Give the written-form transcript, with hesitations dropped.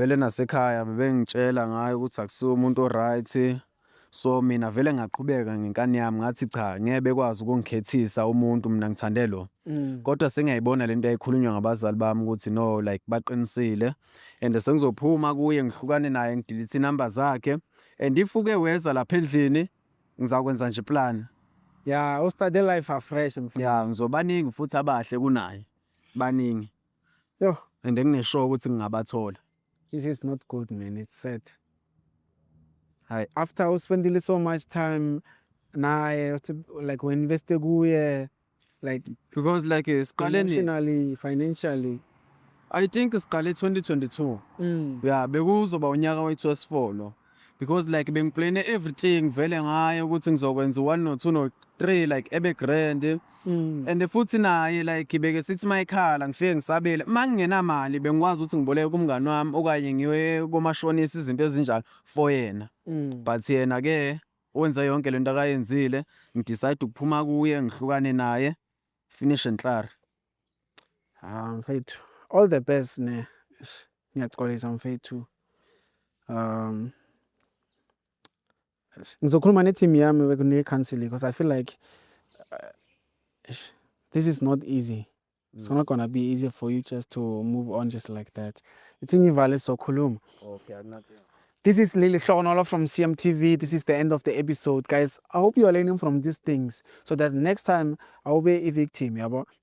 Vele nasekhaya bebengitshela ngayo ukuthi akusiwo umuntu o-right, so mina vele ngaqhubeka ngenkani yami ngathi cha ngeke bekwazi ukungikhethisa umuntu mina ngithande lo. Kodwa sengiyayibona lento eyayikhulunywa ngabazali bami ukuthi no like baqinisile and sengizophuma kuye ngihlukane naye ngidelete inamba zakhe and if uke weza lapha endlini ngizakwenza nje plan. Yeah, ustudy life afresh mfethu. Yeah, ngizobaningi futhi abahle kunaye. Baningi. Yo, And nginesure ukuthi ngingabathola. this is not good man, it's sad. Hayi. After spending so much time naye like we invested kuye like Because like siqale emotionally, financially. I think siqale 2022. Yeah, bekuzoba unyaka wethu wesi4 lo. Because like bengiplane everything vele ngayo ukuthi ngizokwenza 1 no 2 no 3 like ebe grand and futhi naye like ibeke sithi mayikhala ngifike ngisabele mangingenamali bengikwazi ukuthi ngiboleke kumngani wami okanye ngiwe komashonisa izinto ezinjalo for yena. But yena ke wenza yonke lento akayenzile ngidecide ukuphuma kuye ngihlukane naye finish and clear. Mfethu, all the best ne. Ngiyaxolisa mfethu. Ngizokhuluma ne-team yami kune-counseling because I feel like this is not easy. It's not gonna be easy for you just to move on just like that. Ithi ngivale sokhuluma. Okay, akunakinga. This is Lily Shonola from CMTV. This is the end of the episode, guys. I hope you are learning from these things so that next time I will be a victim, yabo.